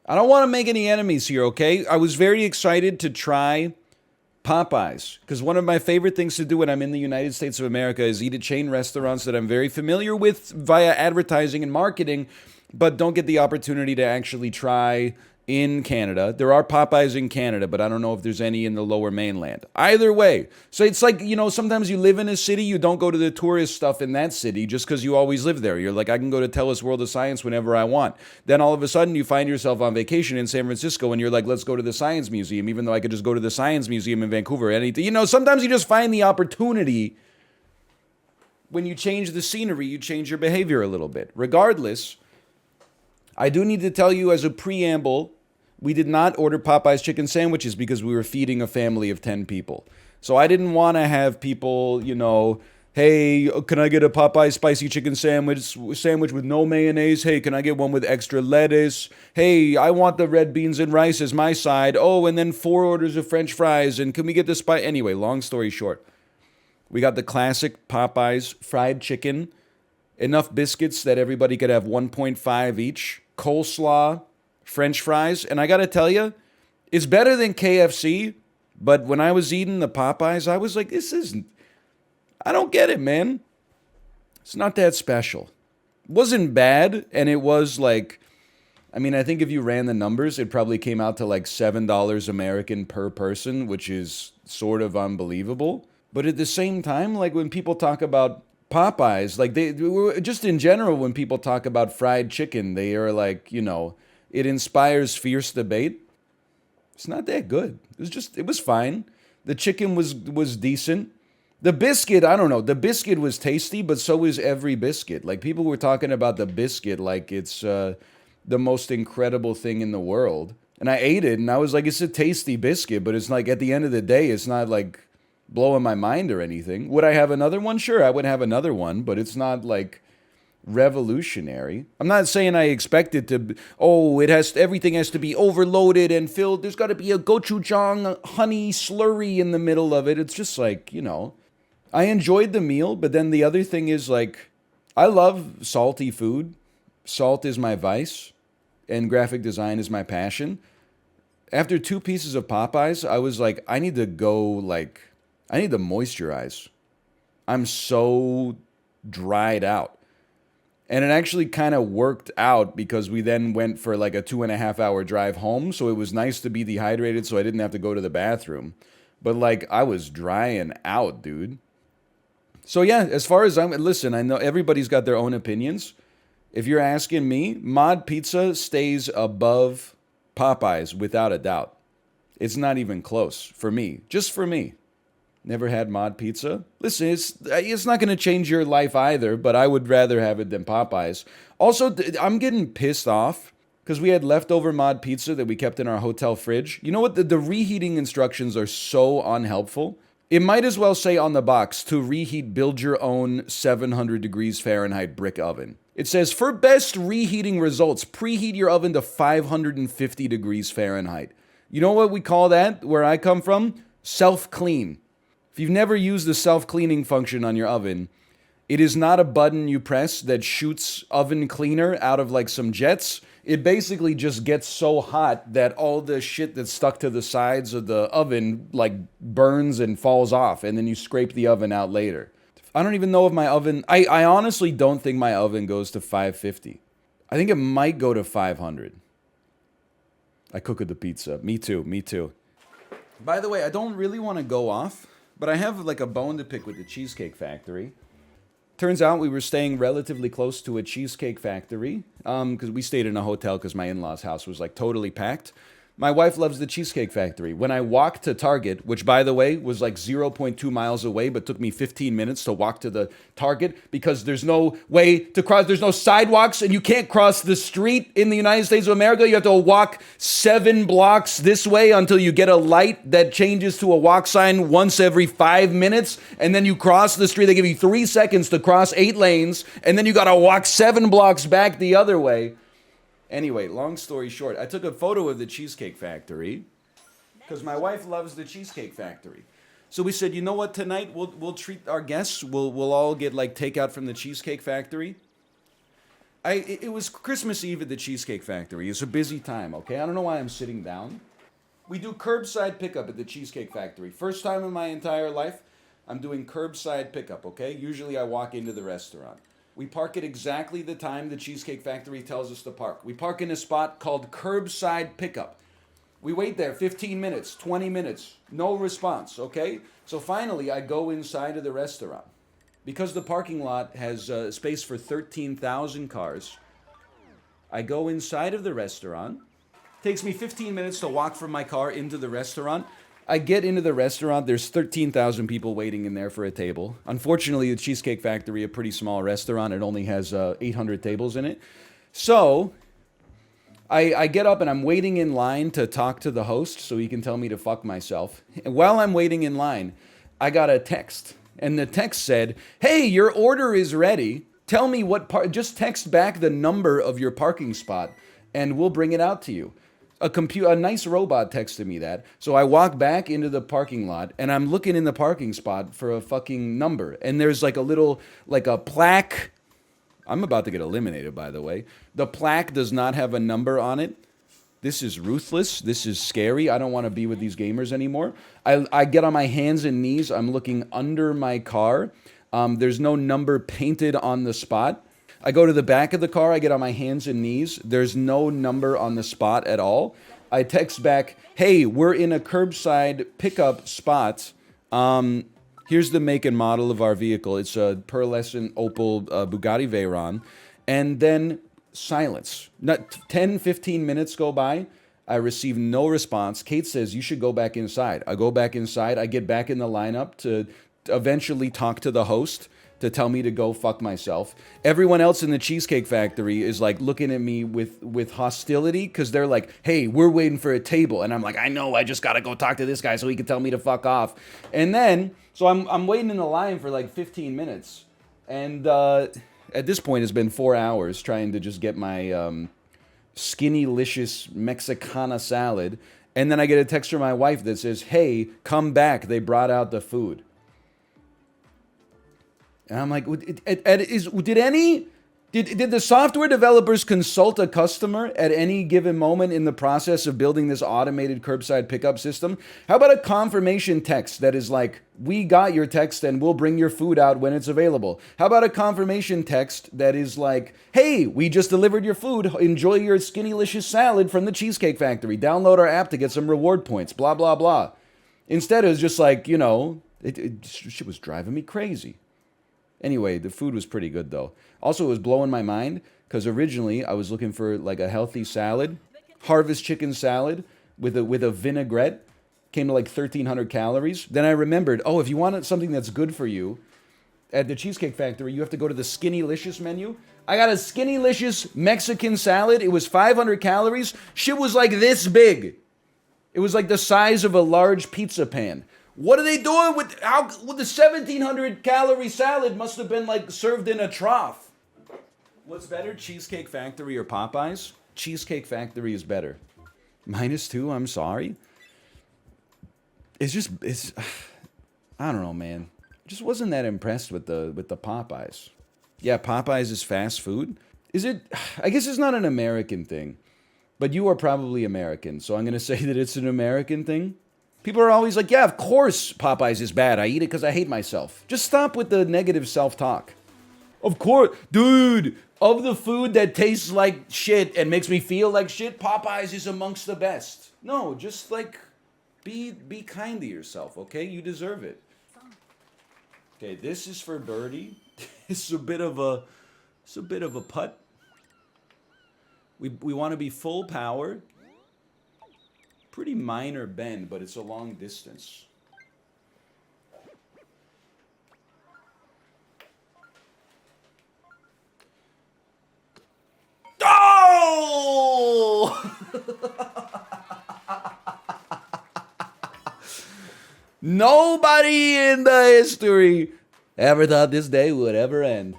I don't want to make any enemies here, okay? I was very excited to try Popeyes because one of my favorite things to do when I'm in the United States of America is eat at chain restaurants that I'm very familiar with via advertising and marketing, but don't get the opportunity to actually try in Canada. There are Popeyes in Canada, but I don't know if there's any in the lower mainland. Either way. So it's like, sometimes you live in a city, you don't go to the tourist stuff in that city just because you always live there. You're like, I can go to Tellus World of Science whenever I want. Then all of a sudden you find yourself on vacation in San Francisco and you're like, let's go to the Science Museum, even though I could just go to the Science Museum in Vancouver. Sometimes you just find the opportunity. When you change the scenery, you change your behavior a little bit. Regardless, I do need to tell you as a preamble, we did not order Popeye's chicken sandwiches because we were feeding a family of 10 people. So I didn't want to have people, hey, can I get a Popeye spicy chicken sandwich with no mayonnaise? Hey, can I get one with extra lettuce? Hey, I want the red beans and rice as my side. Oh, and then 4 orders of French fries. And can we get the spice? Anyway, long story short, we got the classic Popeyes fried chicken, enough biscuits that everybody could have 1.5 each, coleslaw, French fries, and I gotta tell you, it's better than KFC, but when I was eating the Popeyes, I was like, I don't get it, man. It's not that special. It wasn't bad, and it was like, I think if you ran the numbers, it probably came out to like $7 American per person, which is sort of unbelievable. But at the same time, like when people talk about Popeyes, like just in general, when people talk about fried chicken, they are like, it inspires fierce debate. It's not that good. It was fine. The chicken was decent. The biscuit, I don't know. The biscuit was tasty, but so is every biscuit. Like people were talking about the biscuit like it's the most incredible thing in the world. And I ate it and I was like, it's a tasty biscuit, but it's like at the end of the day, it's not like blowing my mind or anything. Would I have another one? Sure, I would have another one, but it's not like revolutionary. I'm not saying I expect it to everything has to be overloaded and filled. There's got to be a gochujang honey slurry in the middle of it. It's just like, I enjoyed the meal, but then the other thing is like I love salty food. Salt is my vice and graphic design is my passion. After 2 pieces of Popeyes, I was like I need to moisturize. I'm so dried out. And it actually kind of worked out because we then went for like a 2.5 hour drive home. So it was nice to be dehydrated so I didn't have to go to the bathroom. But like I was drying out, dude. So yeah, as far as listen, I know everybody's got their own opinions. If you're asking me, Mod Pizza stays above Popeyes without a doubt. It's not even close for me, just for me. Never had Mod Pizza? Listen, it's not going to change your life either, but I would rather have it than Popeyes. Also, I'm getting pissed off because we had leftover Mod Pizza that we kept in our hotel fridge. You know what? The reheating instructions are so unhelpful. It might as well say on the box to reheat, build your own 700 degrees Fahrenheit brick oven. It says, for best reheating results, preheat your oven to 550 degrees Fahrenheit. You know what we call that where I come from? Self-clean. If you've never used the self-cleaning function on your oven, it is not a button you press that shoots oven cleaner out of like some jets. It basically just gets so hot that all the shit that's stuck to the sides of the oven like burns and falls off, and then you scrape the oven out later. I don't even know if my oven... I honestly don't think my oven goes to 550. I think it might go to 500. I cooked the pizza. Me too. By the way, I don't really want to go off, but I have like a bone to pick with the Cheesecake Factory. Turns out we were staying relatively close to a cheesecake factory because we stayed in a hotel because my in-laws' house was like totally packed. My wife loves the Cheesecake Factory. When I walked to Target, which by the way was like 0.2 miles away, but took me 15 minutes to walk to the Target because there's no way to cross, there's no sidewalks and you can't cross the street in the United States of America. You have to walk 7 blocks this way until you get a light that changes to a walk sign once every 5 minutes. And then you cross the street. They give you 3 seconds to cross 8 lanes. And then you got to walk 7 blocks back the other way. Anyway, long story short, I took a photo of the Cheesecake Factory because my wife loves the Cheesecake Factory. So we said, you know what, tonight we'll treat our guests. We'll all get like takeout from the Cheesecake Factory. It was Christmas Eve at the Cheesecake Factory. It's a busy time, okay? I don't know why I'm sitting down. We do curbside pickup at the Cheesecake Factory. First time in my entire life, I'm doing curbside pickup, okay? Usually I walk into the restaurant. We park at exactly the time the Cheesecake Factory tells us to park. We park in a spot called curbside pickup. We wait there 15 minutes, 20 minutes, no response, okay? So finally, I go inside of the restaurant. Because the parking lot has space for 13,000 cars, I go inside of the restaurant. Takes me 15 minutes to walk from my car into the restaurant. I get into the restaurant. There's 13,000 people waiting in there for a table. Unfortunately, the Cheesecake Factory, a pretty small restaurant, it only has 800 tables in it. So I get up and I'm waiting in line to talk to the host so he can tell me to fuck myself. And while I'm waiting in line, I got a text. And the text said, "Hey, your order is ready. Tell me just text back the number of your parking spot and we'll bring it out to you." A nice robot texted me that. So I walk back into the parking lot and I'm looking in the parking spot for a fucking number. And there's like a plaque. I'm about to get eliminated, by the way. The plaque does not have a number on it. This is ruthless. This is scary. I don't want to be with these gamers anymore. I get on my hands and knees. I'm looking under my car. There's no number painted on the spot. I go to the back of the car. I get on my hands and knees. There's no number on the spot at all. I text back, "Hey, we're in a curbside pickup spot. Here's the make and model of our vehicle. It's a pearlescent opal Bugatti Veyron." And then silence. Not 10, 15 minutes go by. I receive no response. Kate says, "You should go back inside." I go back inside. I get back in the lineup to eventually talk to the host to tell me to go fuck myself. Everyone else in the Cheesecake Factory is like looking at me with hostility because they're like, "Hey, we're waiting for a table." And I'm like, "I know, I just got to go talk to this guy so he can tell me to fuck off." And then, so I'm waiting in the line for like 15 minutes. And at this point, it's been 4 hours trying to just get my skinny-licious Mexicana salad. And then I get a text from my wife that says, "Hey, come back. They brought out the food." And I'm like, did the software developers consult a customer at any given moment in the process of building this automated curbside pickup system? How about a confirmation text that is like, "We got your text and we'll bring your food out when it's available"? How about a confirmation text that is like, "Hey, we just delivered your food. Enjoy your skinny-licious salad from the Cheesecake Factory. Download our app to get some reward points, blah, blah, blah." Instead, it was just like, shit was driving me crazy. Anyway, the food was pretty good, though. Also, it was blowing my mind, because originally I was looking for like a healthy salad, harvest chicken salad with a vinaigrette. Came to like 1,300 calories. Then I remembered, if you want something that's good for you, at the Cheesecake Factory, you have to go to the Skinnylicious menu. I got a Skinnylicious Mexican salad. It was 500 calories. Shit was like this big. It was like the size of a large pizza pan. What are they doing with the 1,700 calorie salad? Must have been like served in a trough. What's better, Cheesecake Factory or Popeyes? Cheesecake Factory is better. -2, I'm sorry. It's I don't know, man. Just wasn't that impressed with the Popeyes. Yeah, Popeyes is fast food. Is it? I guess it's not an American thing. But you are probably American, so I'm going to say that it's an American thing. People are always like, "Yeah, of course Popeyes is bad. I eat it because I hate myself." Just stop with the negative self-talk. Of course, dude, of the food that tastes like shit and makes me feel like shit, Popeyes is amongst the best. No, just like, be kind to yourself, okay? You deserve it. Okay, this is for birdie. It's a bit of a putt. We want to be full power. Pretty minor bend, but it's a long distance. Oh! Nobody in the history ever thought this day would ever end.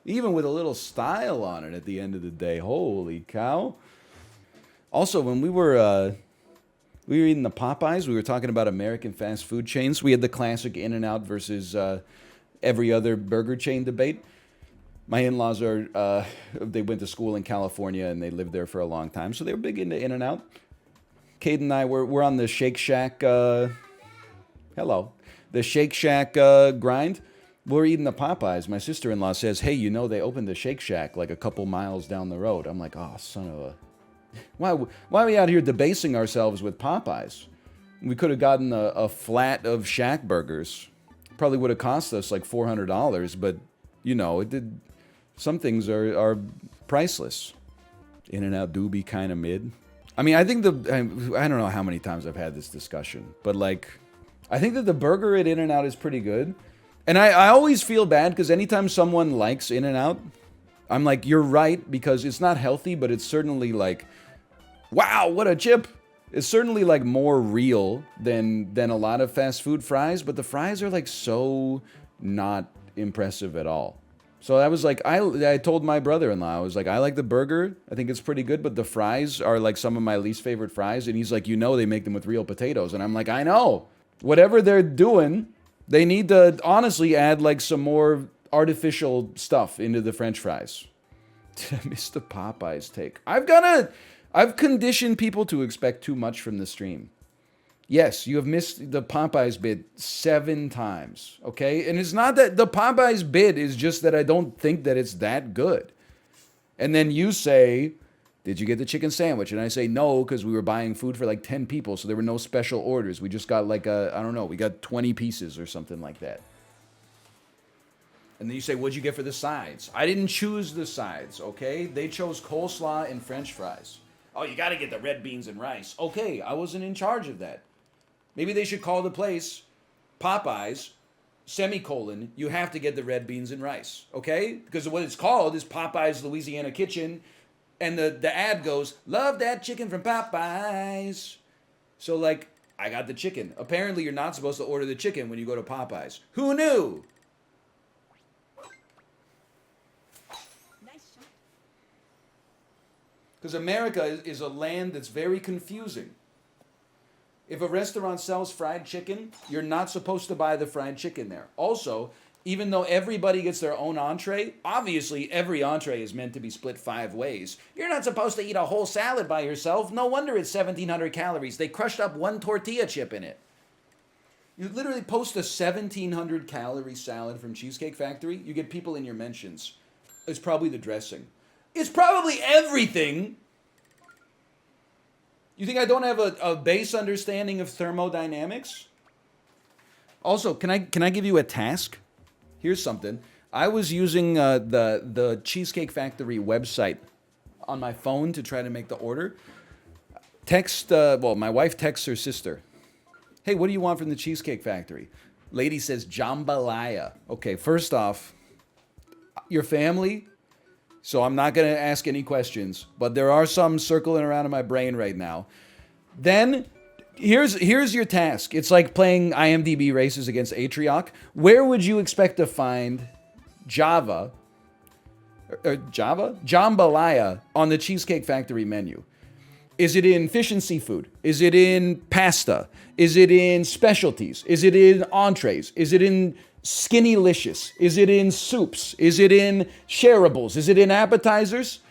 Even with a little style on it at the end of the day. Holy cow. Also, when we were eating the Popeyes, we were talking about American fast food chains. We had the classic In-N-Out versus every other burger chain debate. My in-laws are they went to school in California and they lived there for a long time, so they were big into In-N-Out. Cade and I we're on the Shake Shack. Hello, the Shake Shack grind. We're eating the Popeyes. My sister-in-law says, "Hey, you know they opened the Shake Shack like a couple miles down the road." I'm like, "Oh, son of a why are we out here debasing ourselves with Popeyes? We could have gotten a flat of Shack burgers. Probably would have cost us like $400, but you know, it did. Some things are priceless. In-N-Out do be kind of mid. I mean, I think I don't know how many times I've had this discussion, but like, I think that the burger at In-N-Out is pretty good. And I always feel bad because anytime someone likes In-N-Out, I'm like, you're right, because it's not healthy, but it's certainly like, wow, what a chip. It's certainly like more real than a lot of fast food fries, but the fries are like so not impressive at all. So I was like, I told my brother-in-law, I was like, I like the burger. I think it's pretty good, but the fries are like some of my least favorite fries. And he's like, you know, they make them with real potatoes. And I'm like, I know. Whatever they're doing, they need to honestly add like some more artificial stuff into the French fries. Did I miss the Popeyes take? I've conditioned people to expect too much from the stream. Yes, you have missed the Popeyes bid 7 times, okay? And it's not that the Popeyes bid is just that I don't think that it's that good. And then you say, did you get the chicken sandwich? And I say, no, because we were buying food for like 10 people, so there were no special orders. We just got like I don't know, we got 20 pieces or something like that. And then you say, what'd you get for the sides? I didn't choose the sides, okay? They chose coleslaw and French fries. Oh, you got to get the red beans and rice. Okay, I wasn't in charge of that. Maybe they should call the place Popeyes, semicolon, you have to get the red beans and rice, okay? Because what it's called is Popeyes Louisiana Kitchen, and the ad goes, love that chicken from Popeyes. So, like, I got the chicken. Apparently, you're not supposed to order the chicken when you go to Popeyes. Who knew? Because America is a land that's very confusing. If a restaurant sells fried chicken, you're not supposed to buy the fried chicken there. Also, even though everybody gets their own entree, obviously every entree is meant to be split 5 ways. You're not supposed to eat a whole salad by yourself. No wonder it's 1,700 calories. They crushed up 1 tortilla chip in it. You literally post a 1,700 calorie salad from Cheesecake Factory, you get people in your mentions. It's probably the dressing. It's probably everything. You think I don't have a base understanding of thermodynamics? Also, can I give you a task? Here's something. I was using the Cheesecake Factory website on my phone to try to make the order. My wife texts her sister. Hey, what do you want from the Cheesecake Factory? Lady says jambalaya. Okay, first off, your family. So I'm not going to ask any questions, but there are some circling around in my brain right now. Then, here's your task. It's like playing IMDb races against Atrioc. Where would you expect to find jambalaya on the Cheesecake Factory menu? Is it in fish and seafood? Is it in pasta? Is it in specialties? Is it in entrees? Is it in Skinnylicious? Is it in soups? Is it in shareables? Is it in appetizers?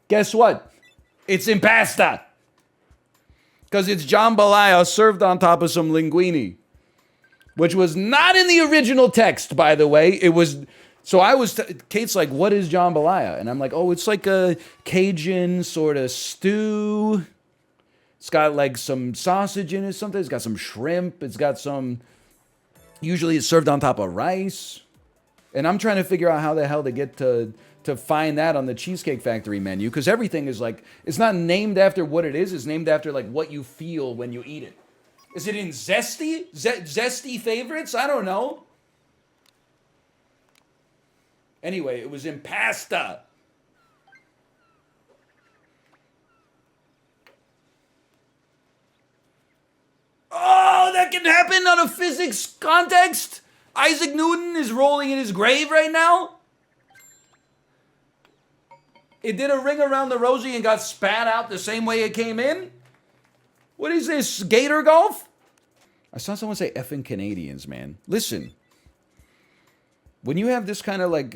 Guess what? It's in pasta. Because it's jambalaya served on top of some linguine. Which was not in the original text, by the way. It was... So Kate's like, what is jambalaya? And I'm like, oh, it's like a Cajun sort of stew. It's got like some sausage in it, something. It's got some shrimp. It's got some... Usually it's served on top of rice. And I'm trying to figure out how the hell to get to find that on the Cheesecake Factory menu. Because everything is like, it's not named after what it is. It's named after like what you feel when you eat it. Is it in zesty? Zesty favorites? I don't know. Anyway, it was in pasta. Oh, that can happen on a physics context? Isaac Newton is rolling in his grave right now? It did a ring around the rosy and got spat out the same way it came in? What is this, Gator Golf? I saw someone say effing Canadians, man. Listen. When you have this kind of like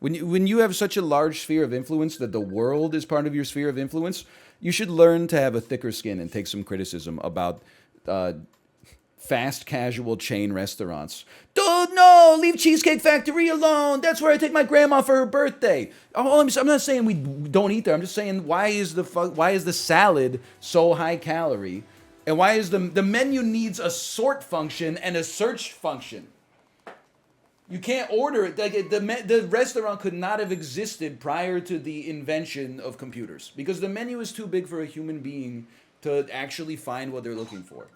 When you have such a large sphere of influence that the world is part of your sphere of influence, you should learn to have a thicker skin and take some criticism about uh, fast casual chain restaurants. Dude, no, leave Cheesecake Factory alone. That's where I take my grandma for her birthday. I'm not saying we don't eat there. I'm just saying why is the salad so high calorie, and why is the menu needs a sort function and a search function. You can't order it. Like the restaurant could not have existed prior to the invention of computers because the menu is too big for a human being to actually find what they're looking for.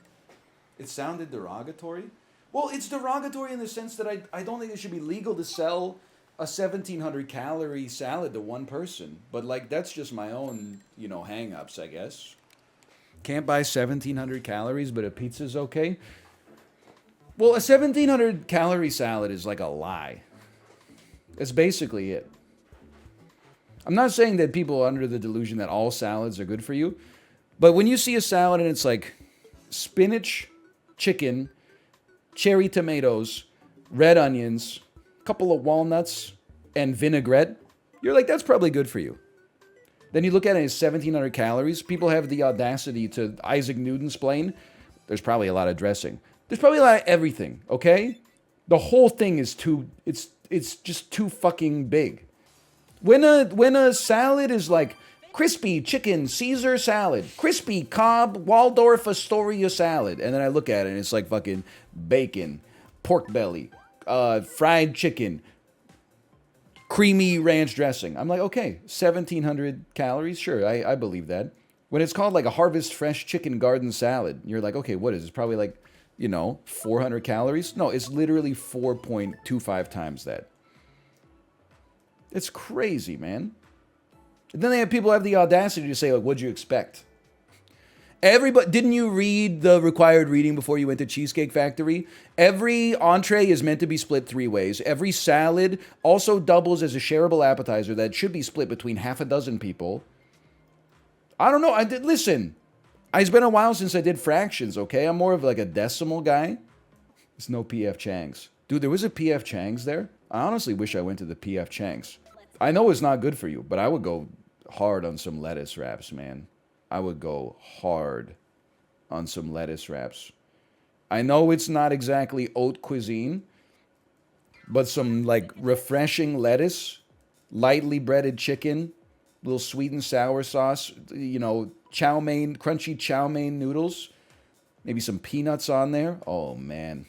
It sounded derogatory. Well, it's derogatory in the sense that I don't think it should be legal to sell a 1,700 calorie salad to one person. But like that's just my own, hang-ups, I guess. Can't buy 1,700 calories, but a pizza's okay. Well, a 1,700 calorie salad is like a lie. That's basically it. I'm not saying that people are under the delusion that all salads are good for you, but when you see a salad and it's like spinach, chicken, cherry tomatoes, red onions, a couple of walnuts, and vinaigrette, you're like, that's probably good for you. Then you look at it as 1,700 calories. People have the audacity to Isaac Newton's plane. There's probably a lot of dressing. There's probably a lot of everything, okay? The whole thing is it's just too fucking big. When a salad is like crispy chicken Caesar salad, crispy Cobb Waldorf Astoria salad, and then I look at it and it's like fucking bacon, pork belly, fried chicken, creamy ranch dressing. I'm like, okay, 1,700 calories, sure, I believe that. When it's called like a Harvest Fresh chicken garden salad, you're like, okay, what is it? It's probably like 400 calories? No, it's literally 4.25 times that. It's crazy, man. And then they have people have the audacity to say, like, what'd you expect? Everybody, didn't you read the required reading before you went to Cheesecake Factory? Every entree is meant to be split 3 ways. Every salad also doubles as a shareable appetizer that should be split between half a dozen people. I don't know. Listen. It's been a while since I did fractions, okay? I'm more of like a decimal guy. There's no P.F. Chang's. Dude, there was a P.F. Chang's there. I honestly wish I went to the P.F. Chang's. I know it's not good for you, but I would go hard on some lettuce wraps, man. I would go hard on some lettuce wraps. I know it's not exactly haute cuisine, but some like refreshing lettuce, lightly breaded chicken, little sweet and sour sauce, chow mein, crunchy chow mein noodles, maybe some peanuts on there. Oh, man.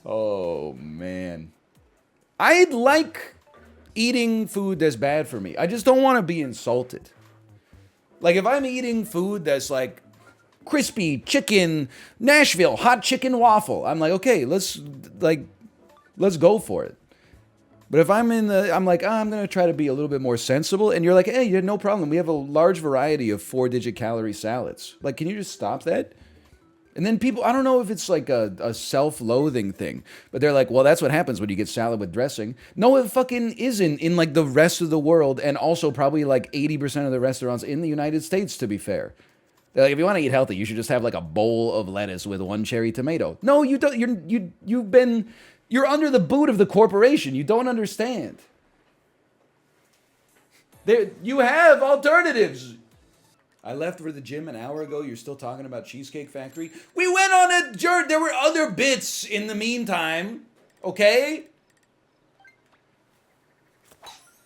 Oh, man. I'd like eating food that's bad for me. I just don't want to be insulted. Like, if I'm eating food that's like crispy chicken, Nashville, hot chicken waffle, I'm like, okay, let's go for it. But if I'm like, I'm going to try to be a little bit more sensible. And you're like, hey, you had no problem. We have a large variety of 4-digit calorie salads. Like, can you just stop that? And then people, I don't know if it's like a self-loathing thing. But they're like, well, that's what happens when you get salad with dressing. No, it fucking isn't in like the rest of the world. And also probably like 80% of the restaurants in the United States, to be fair. They're like, if you want to eat healthy, you should just have like a bowl of lettuce with 1 cherry tomato. No, you don't. You're under the boot of the corporation. You don't understand. You have alternatives. I left for the gym an hour ago. You're still talking about Cheesecake Factory? We went on a journey. There were other bits in the meantime. Okay?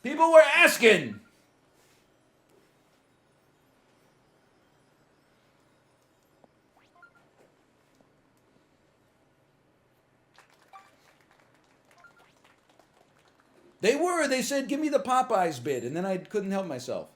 People were asking. They said, give me the Popeyes bit. And then I couldn't help myself.